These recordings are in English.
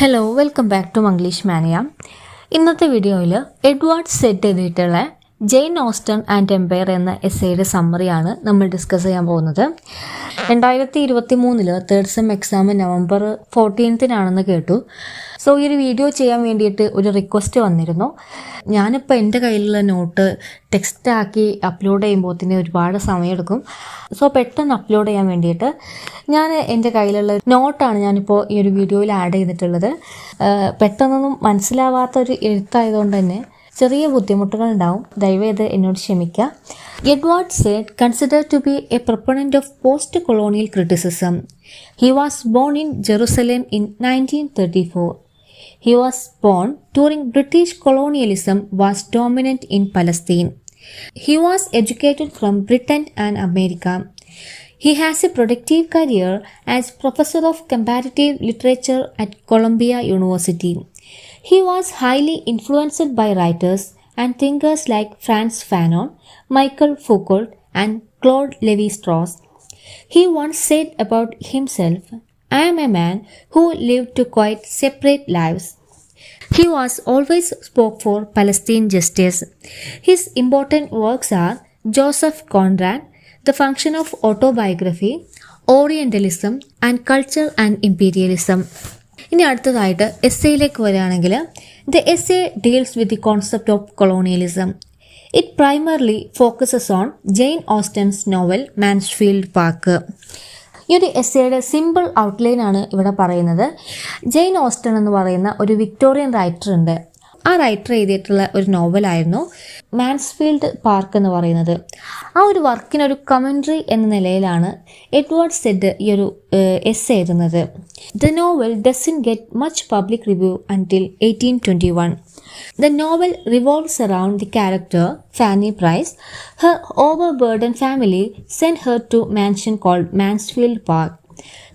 Hello welcome back to Manglish mania. ഇന്നത്തെ വീഡിയോയിൽ Edward set എഴുതിയിട്ടുള്ള ജെയിൻ ഓസ്റ്റൺ ആൻഡ് എംപയർ എന്ന എസ്സേയുടെ സമ്മറിയാണ് നമ്മൾ ഡിസ്കസ് ചെയ്യാൻ പോകുന്നത്. 2023 തേർഡ് സെം എക്സാം നവംബർ 14 കേട്ടു. സോ ഈ ഒരു വീഡിയോ ചെയ്യാൻ വേണ്ടിയിട്ട് ഒരു റിക്വസ്റ്റ് വന്നിരുന്നു. ഞാനിപ്പോൾ എൻ്റെ കയ്യിലുള്ള നോട്ട് ടെക്സ്റ്റ് ആക്കി അപ്ലോഡ് ചെയ്യുമ്പോഴത്തേന് ഒരുപാട് സമയമെടുക്കും. സോ പെട്ടെന്ന് അപ്ലോഡ് ചെയ്യാൻ വേണ്ടിയിട്ട് ഞാൻ എൻ്റെ കയ്യിലുള്ള നോട്ടാണ് ഞാനിപ്പോൾ ഈ ഒരു വീഡിയോയിൽ ആഡ് ചെയ്തിട്ടുള്ളത്. പെട്ടെന്നൊന്നും മനസ്സിലാവാത്തൊരു എഴുത്തായതുകൊണ്ട് തന്നെ ചെറിയ ബുദ്ധിമുട്ടുകൾ ഉണ്ടാവും. ദയവേത് എന്നോട് ക്ഷമിക്കുക. Edward Said considered to be a proponent of post-colonial criticism. He was born in Jerusalem in 1934. He was born during British colonialism was dominant in Palestine. He was educated from Britain and America. He has a productive career as professor of comparative literature at Columbia University. He was highly influenced by writers and thinkers like Frantz Fanon, Michael Foucault, and Claude Lévi-Strauss. He once said about himself, "I am a man who lived two quite separate lives." He was always spoke for Palestine justice. His important works are Joseph Conrad, The Function of Autobiography, Orientalism, and Culture and Imperialism. ഇനി അടുത്തതായിട്ട് എസ്സേയിലേക്ക് വരികയാണെങ്കിൽ the essay deals with the concept of colonialism. It primarily focuses on Jane Austen's novel Mansfield Park. ഈ ഒരു എസ്സേയുടെ simple outline ആണ് ഇവിടെ പറയുന്നത്. Jain Aston എന്ന് പറയുന്ന ഒരു വിക്ടോറിയൻ റൈറ്റർ ഉണ്ട്. ആ റൈറ്റർ എഴുതിയിട്ടുള്ള ഒരു നോവലായിരുന്നു മാൻസ്ഫീൽഡ് പാർക്ക് എന്ന് പറയുന്നത്. ആ ഒരു വർക്കിനൊരു കമൻട്രി എന്ന നിലയിലാണ് എഡ്വേർഡ് സെഡ് ഈ ഒരു എസ്സേ എഴുതുന്നത്. The novel doesn't get much public review അൻറ്റിൽ 1821. The novel revolves around the character Fanny Price. Her overburdened family sent her to a mansion called Mansfield Park.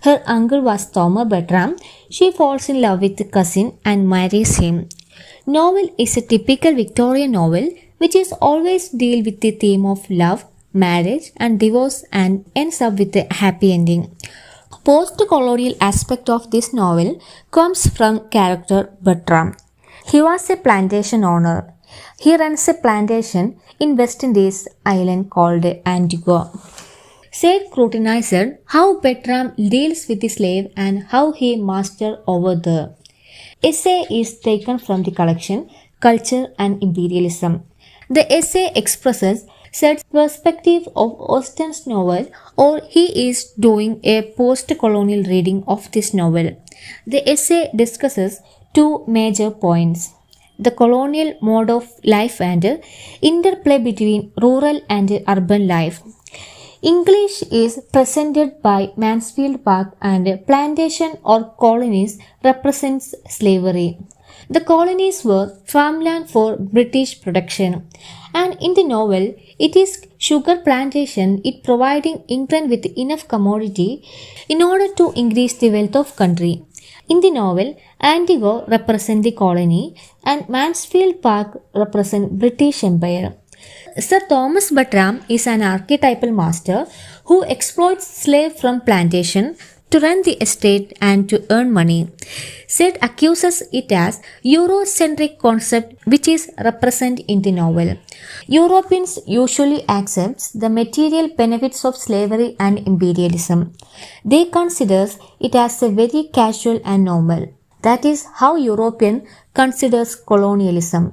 Her uncle was Thomas Bertram. She falls in love with the cousin and marries him. Novel is a typical Victorian novel which is always deal with the theme of love, marriage and divorce and ends up with a happy ending. Post-colonial aspect of this novel comes from character Bertram. He was a plantation owner. He runs a plantation in West Indies island called Antigua. Said scrutinized how Bertram deals with the slave and how he mastered over the essay is taken from the collection Culture and Imperialism. The essay expresses Said's perspective of Austen's novel, or he is doing a post-colonial reading of this novel. The essay discusses two major points: the colonial mode of life and interplay between rural and urban life. English is presented by Mansfield Park and plantation or colonies represents slavery. The colonies were farmland for British production, and in the novel it is sugar plantation it providing England with enough commodity in order to increase the wealth of country. In the novel, Antigua represents the colony and Mansfield Park represents British Empire. Sir Thomas Bertram is an archetypal master who exploits slaves from plantation to run the estate and to earn money. Said accuses it as Eurocentric concept which is represented in the novel. Europeans usually accept the material benefits of slavery and imperialism. They consider it as a very casual and normal. That is how European considers colonialism.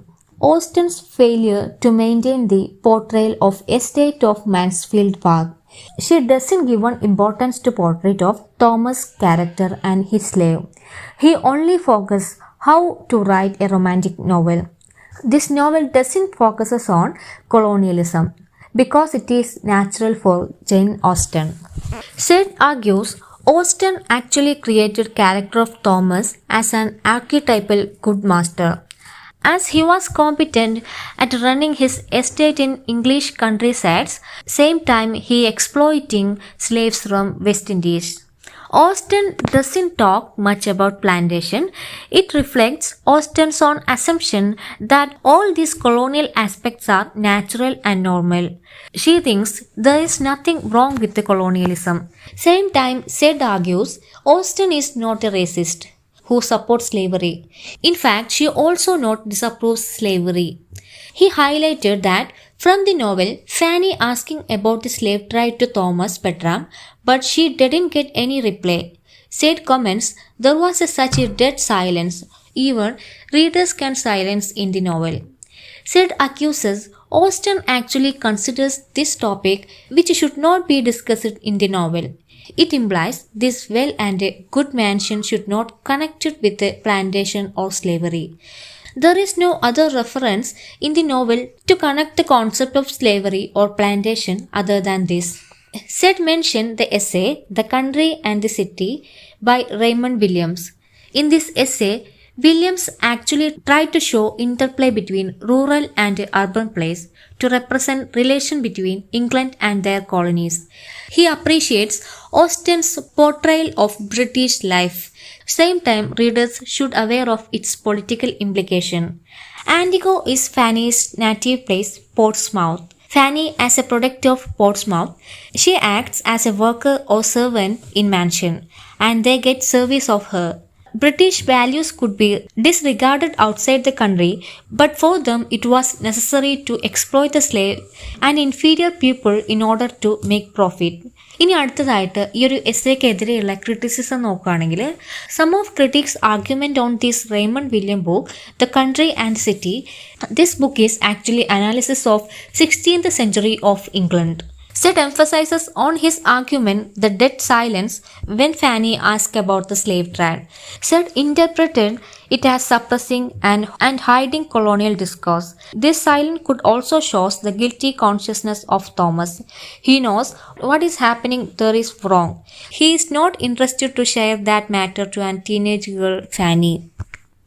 Austen's failure to maintain the portrayal of estate of Mansfield Park. She doesn't give one importance to portrait of Thomas' character and his slave. He only focuses how to write a romantic novel. This novel doesn't focus on colonialism because it is natural for Jane Austen. Said argues Austen actually created character of Thomas as an archetypal good master. As he was competent at running his estate in English countrysides, same time he exploiting slaves from West Indies. Austen doesn't talk much about plantation. It reflects Austen's own assumption that all these colonial aspects are natural and normal. She thinks there is nothing wrong with the colonialism. Same time, Said argues Austen is not a racist. who supports slavery. In fact, she also not disapproves slavery. He highlighted that from the novel, Fanny asking about the slave trade to Thomas Bertram, but she didn't get any reply. Said comments, there was such a dead silence, even readers can silence in the novel. Said accuses, Austen actually considers this topic which should not be discussed in the novel. It implies this well and a good mansion should not connect it with a plantation or slavery. There is no other reference in the novel to connect the concept of slavery or plantation other than this. Said mentioned the essay The Country and the City by Raymond Williams. In this essay, Williams actually tried to show interplay between rural and urban place to represent relation between England and their colonies. He appreciates Austen's portrayal of British life. Same time, readers should aware of its political implication. Antigo is Fanny's native place, Portsmouth. Fanny, as a product of Portsmouth, she acts as a worker or servant in mansion, and they get service of her. British values could be disregarded outside the country, but for them it was necessary to exploit the slave and inferior people in order to make profit. ഇനി അടുത്തതായിട്ട് ഈ ഒരു എസ്സേക്കെതിരെയുള്ള criticism നോക്കുകയാണെങ്കിൽ some of critics argument on this Raymond William book the country and city. This book is actually analysis of 16th century of England. Said emphasizes on his argument the dead silence when Fanny asked about the slave trade. Said interpreted it as suppressing and hiding colonial discourse. This silence could also show the guilty consciousness of Thomas. He knows what is happening there is wrong. He is not interested to share that matter to a teenage girl, Fanny.